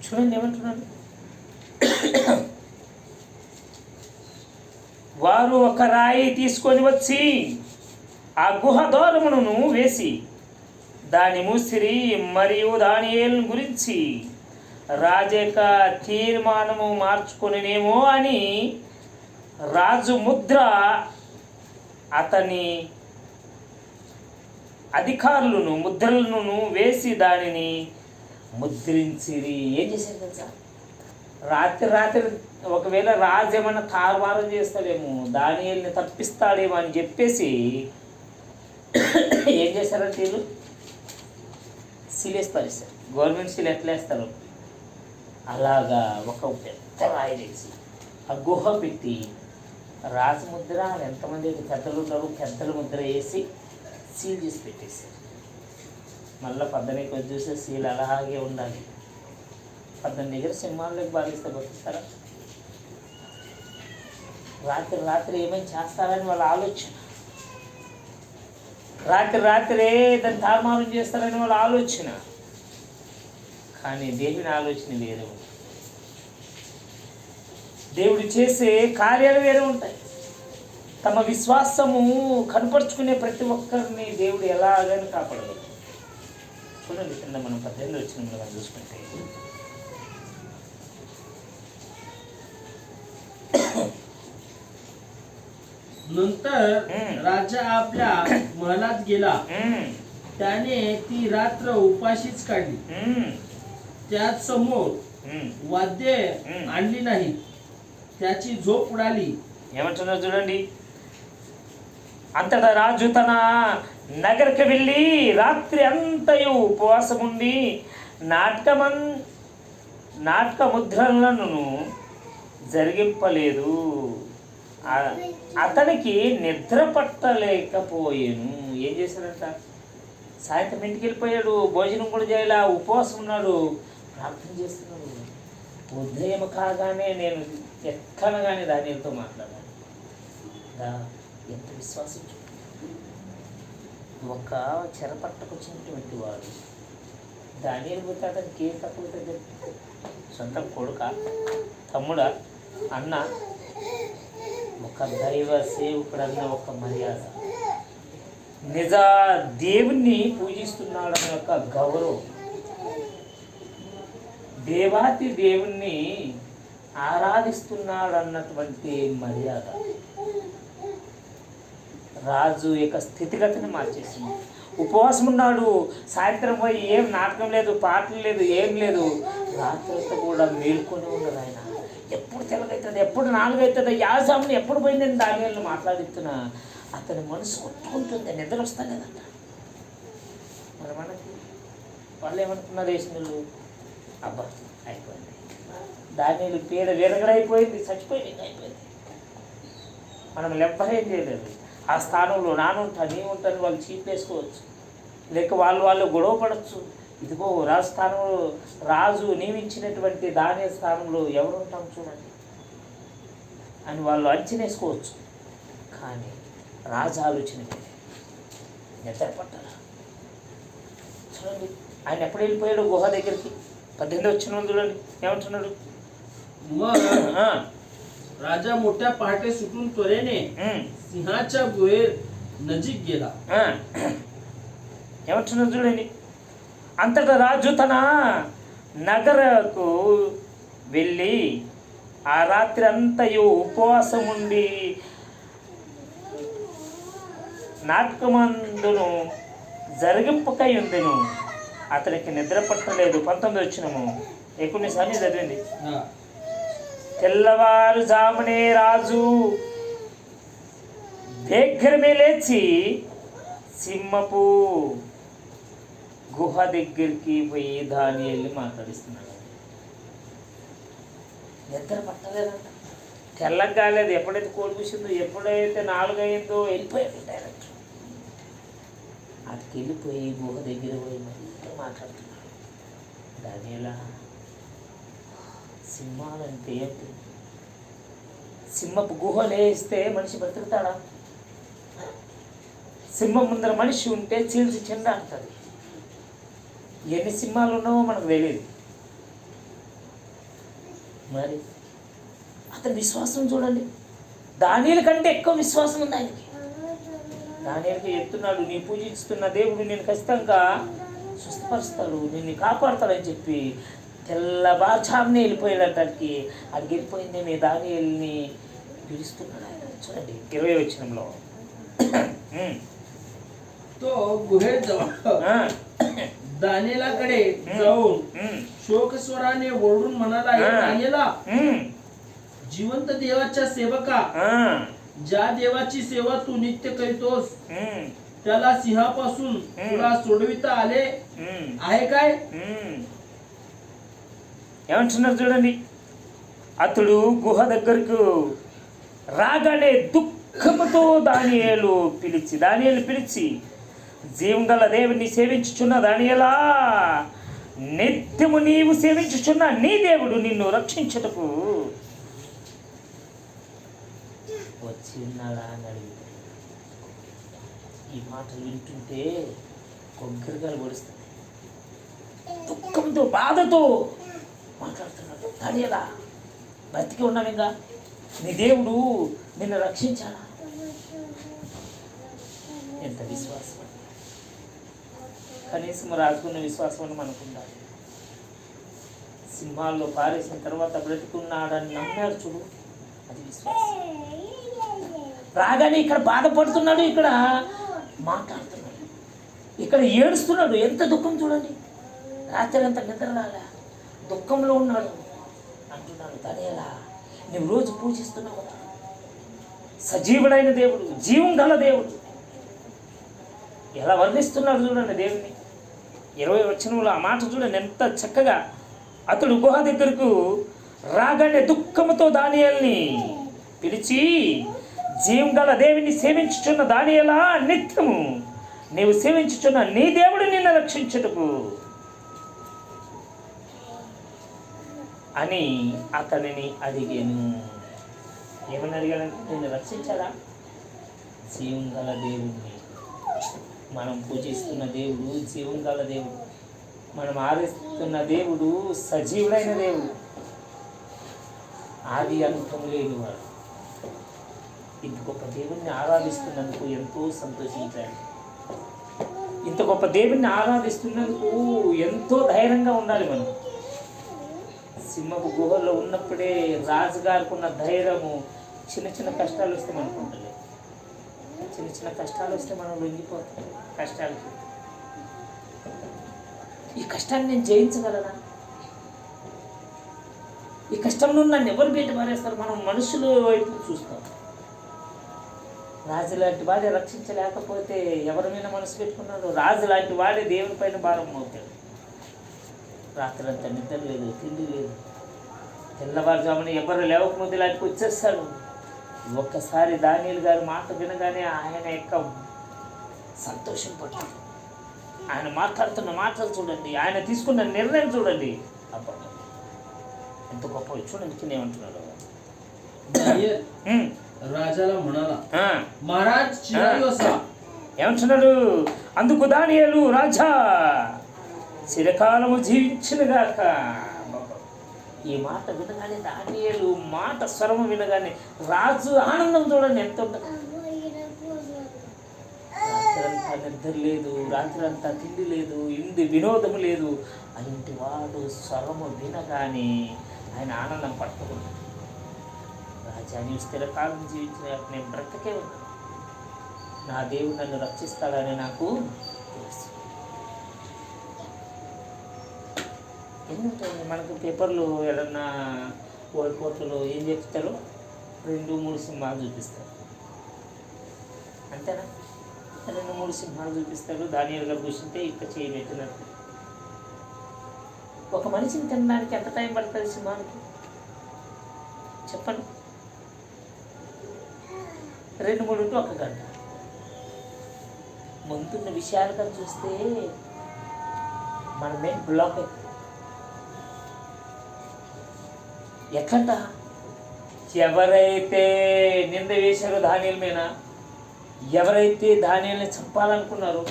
చూడండి ఏమంటున్నాను. వారు ఒక రాయి తీసుకొని వచ్చి ఆ గుహ ద్వారమును వేసి దాని మూసిరి మరియు దానియేలు గురించి రాజక తీర్మానము మార్చుకొనినేమో అని రాజు ముద్ర అతని అధికారులను ముద్రలను వేసి దానిని ముద్రించిరి. ఏం చేశారు తెలుసా? రాత్రి ఒకవేళ రాజు ఏమన్నా తారుమారం చేస్తాడేమో, దానియేలుని తప్పిస్తాడేమో అని చెప్పేసి ఏం చేశారంటే వీళ్ళు సీలేసి పరిస్తారు. గవర్నమెంట్ సీల్ ఎట్లా వేస్తారు అలాగా ఒక పెద్ద రాయి తెచ్చి ఆ గుహ పెట్టి రాజముద్ర ఎంతమంది పెద్దలు ఉన్నారు పెద్దల ముద్ర వేసి సీల్ చేసి పెట్టేశారు. మళ్ళీ పద్దనికి వచ్చి చూసే సీల్ అలాగే ఉండాలి. పద్దెని దగ్గర సింహాలకు బాధిస్తే బతుకుతారా? రాత్రి ఏమైనా చేస్తారని వాళ్ళ ఆలోచన. రాత్రే దాన్ని తారుమారం చేస్తారని వాళ్ళ ఆలోచన. కానీ దేవుని ఆలోచన వేరే ఉంది. దేవుడు చేసే కార్యాలు వేరే ఉంటాయి. తమ విశ్వాసము కనపరుచుకునే ప్రతి ఒక్కరిని దేవుడు ఎలాగని కాపాడగలరు. చూడండి కింద మనం 18 వచ్చిన మనం చూసుకుంటే नंतर राजा आपल्या महलात गेला. त्याने ती रात्र उपाशीच काढली. त्याच समोर वाद्य आणली नाही. त्याची झोप उडाली. ఏమంటున్నారు చూడండి. అంతటా రాజు తన నగరికి వెళ్ళి రాత్రి అంతయు ఉపవాసం ఉండి నాటక ముద్రలను జరిగింపలేదు. అతనికి నిద్ర పట్టలేకపోయాను. ఏం చేశాడంట? సాయంత్రం ఇంటికి వెళ్ళిపోయాడు, భోజనం కూడా చేయలే, ఉపవాసం ఉన్నాడు, ప్రార్థన చేస్తున్నాడు. ఉదయం కాగానే నేను ఎక్కనగానే దానితో మాట్లాడాను. ఎంత విశ్వాసం! ఒక చెరపట్టకొచ్చినటువంటి వాడు దానియేలు పోతే అతనికి ఏం తక్కువ దగ్గర సొంత కొడుక, తమ్ముడా, అన్న, ఒక దైవ సేవకుడన్న ఒక మర్యాద, నిజ దేవుణ్ణి పూజిస్తున్నాడన్న ఒక గౌరవం, దేవాతి దేవుణ్ణి ఆరాధిస్తున్నాడన్నటువంటి మర్యాద రాజు యొక్క స్థితిగతిని మార్చేసింది. ఉపవాసం ఉన్నాడు. సాయంత్రం పోయి ఏం నాటకం లేదు, పాటలు లేదు, ఏం లేదు. రాత్రితో కూడా మేల్కొని ఉన్నాడు ఆయన. ఎప్పుడు తెలగవుతుంది, ఎప్పుడు 4 అవుతుంది, యాజామును ఎప్పుడు పోయిందని దానియేలును మాట్లాడిస్తున్నా అతని మనసు కొట్టుకుంటుంది, నిద్ర వస్తలేదంట. మరి మనకి వాళ్ళు ఏమనుకున్నారు వేసినలు? అబ్బా అయిపోయింది, దానియేలు పీడ విరగడైపోయింది, చచ్చిపోయింది, అయిపోయింది, మనం లెబ్బరేం చేయలేదు. ఆ స్థానంలో నానుంటా నీ ఉంటాను వాళ్ళు చీపేసుకోవచ్చు, లేక వాళ్ళు గొడవ పడవచ్చు. ఇదిగో రాజు స్థానంలో రాజు నియమించినటువంటి దానియేలు స్థానంలో ఎవరు ఉంటాం చూడండి అని వాళ్ళు అంచనేసుకోవచ్చు. కానీ రాజు ఆలోచన నిద్ర పట్టాల. చూడండి ఆయన ఎప్పుడు వెళ్ళిపోయాడు గుహ దగ్గరికి. 18 వచ్చిన వాళ్ళు చూడండి ఏమంటున్నాడు. राजा मोठ्या पहाटे सुटून त्वरेने सिंहाच्या गुहे नजीक गेला. ఏమంటున్నారు చూడండి. అంతటా రాజు తన నగరకు వెళ్ళి ఆ రాత్రి అంతయు ఉపవాసం ఉండి నాటకమందును జరిగింపకై ఉందెను. అతనికి నిద్ర పట్టలేదు. 19 వచ్చినము 19 చదివింది. తెల్లవారుజామునే రాజు దగ్గరమే లేచి సింహపు గుహ దగ్గరికి పోయి దానియేలుని మాట్లాడిస్తున్నాడు. నిద్ర పట్టలేదంట, తెల్లగా కాలేదు. ఎప్పుడైతే కోడి కూసిందో, ఎప్పుడైతే 4 అయిందో వెళ్ళిపోయాడు డైరెక్ట్. అటుకి వెళ్ళిపోయి గుహ దగ్గర పోయి మరి మాట్లాడుతున్నాడు. దానియేలా, సింహాలంటే ఏంటి? సింహపు గుహలు వేస్తే మనిషి బ్రతుకుతాడా? సింహం ముందర మనిషి ఉంటే చీల్చి చెండాడుతుంది. ఎన్ని సింహాలు ఉన్నావో మనకు తెలియదు. మరి అతని విశ్వాసం చూడండి, దానియేలు కంటే ఎక్కువ విశ్వాసం ఉంది ఆయనకి. దానియేలుకి చెప్తున్నాడు, నీ పూజిస్తున్న దేవుడు నేను ఖచ్చితంగా స్వస్థపరుస్తాడు, నిన్ను కాపాడుతాడని చెప్పి తెల్లవారుజామునే వెళ్ళిపోయాడటానికి. అడిగి వెళ్ళిపోయింది మీ దానియేలుని పిలుస్తున్నాడు ఆయన. చూడండి 20వ వచనంలో. तो गुहेत दानिएलाकडे जाऊन शोकस्वराने ओरडून म्हणाला, हे दानिएला, जिवंत देवाच्या सेवका, ज्या देवाची सेवा तू नित्य करीतोस त्याला सिंहापासून तुला सोडविता आले आहे काय? ఏమంటున్నారు చూడండి, అతడు గుహ దగ్గరకు రాగానే దుఃఖముతో దానియేలు పిలిచి, జీవం గల దేవుని సేవించుచున్న దానియేలా, నిత్యము నీవు సేవించుచున్న నీ దేవుడు నిన్ను రక్షించుటకు వచ్చి ఉన్నాడా అని అడిగాడు. ఈ మాటలు వింటుంటే కొగ్గరికాయలు పొడుస్తుంది. దుఃఖంతో బాధతో మాట్లాడుతున్నాడు. దానియేలా, బతికి ఉన్నావిగా, నీ దేవుడు నిన్ను రక్షించాలా? ఎంత విశ్వాసం! కనీసం రాజుకున్న విశ్వాసం అని మనకు ఉండాలి. సింహాల్లో పారేసిన తర్వాత బ్రతికున్నాడని నమ్మారు చూడు, అది విశ్వాసం. రాగానే ఇక్కడ బాధపడుతున్నాడు, ఇక్కడ మాట్లాడుతున్నాడు, ఇక్కడ ఏడుస్తున్నాడు. ఎంత దుఃఖం చూడండి, రాత్రి అంత నిద్ర రాలే, దుఃఖంలో ఉన్నాడు. అంటున్నాడు, దానియేలా, నువ్వు రోజు పూజిస్తున్నావు కదా, సజీవుడైన దేవుడు, జీవం గల దేవుడు. ఎలా వర్ణిస్తున్నాడు చూడండి దేవుని. 20వ వచనంలో ఆ మాట చూడండి ఎంత చక్కగా. అతడు గుహ దగ్గరకు రాగానే దుఃఖముతో దానియేలుని పిలిచి, జీవం గల దేవుని సేవించుచున్న దానియేలా, నిత్యము నీవు సేవించుచున్న నీ దేవుడు నిన్ను రక్షించుటకు అని అతనిని అడిగాను. ఏమని అడిగాడంటే, నిన్ను రక్షించాలా? జీవం గల దేవుడిని, మనం పూజిస్తున్న దేవుడు జీవం గల దేవుడు, మనం ఆరాధిస్తున్న దేవుడు సజీవుడైన దేవుడు, ఆది అంతం లేని వాడు. ఇంత గొప్ప దేవుణ్ణి ఆరాధిస్తున్నందుకు ఎంతో సంతోషించాడు. ఇంత గొప్ప దేవుణ్ణి ఆరాధిస్తున్నందుకు ఎంతో ధైర్యంగా ఉండాలి మనం. సింహపు గుహల్లో ఉన్నప్పుడే రాజుగారికి ఉన్న ధైర్యము చిన్న చిన్న కష్టాలు వస్తే మనకు ఉంటుంది. చిన్న చిన్న కష్టాలు వస్తే మనం లొంగిపోతాం కష్టాలకి. ఈ కష్టాన్ని నేను జయించగలనా? ఈ కష్టంలో నన్ను ఎవరు బయట పారేస్తారు? మనం మనుషుల వైపు చూస్తాం. రాజు లాంటి వాడే రక్షించలేకపోతే ఎవరి మీద మనసు పెట్టుకున్నాడు? రాజు లాంటి వాడే దేవుని పైన భారం మోపాడు. రాత్రంతా నిద్ర లేదు, తిండి లేదు, తెల్లవారుజామున ఎవరు లేవకముందు ఇలాంటికి వచ్చేస్తాడు. ఒక్కసారి దానియేలు గారి మాట వినగానే ఆయన యొక్క సంతోషం పట్టాడు. ఆయన మాట్లాడుతున్న మాటలు చూడండి, ఆయన తీసుకున్న నిర్ణయం చూడండి. అబ్బా ఎంత గొప్ప! చూడండి కింద ఏమంటున్నాడు. రాజాలా म्हणाला, महाराज चिरायू असा. ఏమంటున్నాడు? అందుకు దానియేలు, రాజా చిరకాలము జీవించునుగాక. ఈ మాట వినగానే దానియేలు మాట స్వరము వినగానే రాజు ఆనందం చూడండి ఎంత ఉంటుంది. రాత్రంతా నిద్ర లేదు, రాత్రంతా తిండి లేదు, ఇంది వినోదము లేదు. అలాంటి వాడు స్వరము వినగానే ఆయన ఆనందం పట్టుకుంటాడు. రాజా, నీవు స్థిరకాలం జీవించిన నేను బ్రతకే ఉన్నాను, నా దేవుడు నన్ను రక్షిస్తాడని నాకు తెలుసు. ఎందుకంటే మనకు పేపర్లు ఏదన్నా కోర్టులో ఏం చెప్తారో 2-3 సింహాలు చూపిస్తారు, అంతేనా? 2-3 సింహాలు చూపిస్తారు. దానియేలు గారు కూర్చుంటే ఇక్కడ చేయబెట్టినట్టు. ఒక మనిషిని తినడానికి ఎంత టైం పడుతుంది సింహానికి చెప్పండి? 2-3 ఉంటే 1 గంట. ముందున్న విషయాలు కానీ చూస్తే మన మెయిన్ బ్లాక్ అవుతుంది. ఎట్లంట? ఎవరైతే నింద వేశారో దానియేలు మీద, ఎవరైతే దానియేలుని చంపాలనుకున్నారో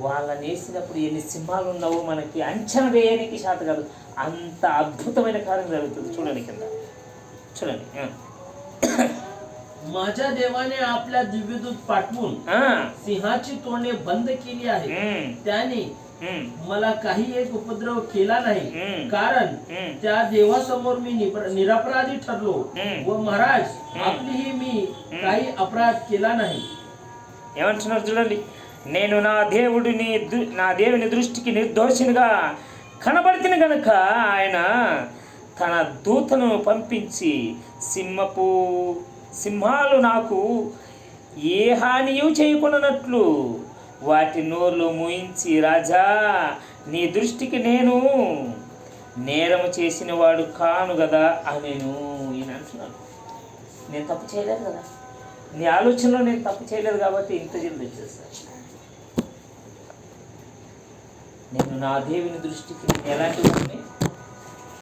వాళ్ళని వేసినప్పుడు ఎన్ని సింహాలు ఉన్నావో మనకి అంచనా వేయడానికి శాత కాదు, అంత అద్భుతమైన కార్యం జరుగుతుంది. చూడండి కింద చూడండి. माझ्या देवाने आपल्या दिव्यदूत पाठवून सिंहाची तोंडे बंद केली आहे. त्याने मला काही एक उपद्रव केला नाही, कारण त्या देवासमोर मी निरपराधी ठरलो व महाराज आपलीही मी काही अपराध केला नाही. ఏమంటున్నారు చూడండి, నేను నా దేవుని దృష్టికి నిర్దోషినిగా కనబడితిని గనుక ఆయన తన దూతను పంపించి సింహాలు నాకు ఏ హానియు చేయకుండానట్లు వాటి నోర్లు మూయించి, రాజా నీ దృష్టికి నేను నేరము చేసిన వాడు కాను కదా అనేను. ఈయన అంటున్నాను, నేను తప్పు చేయలేదు కదా, నీ ఆలోచనలో నేను తప్పు చేయలేదు కాబట్టి ఇంత జల్ది వచ్చేస్తాను. నేను నా దేవుని దృష్టికి నేను ఎలాంటి వాడిని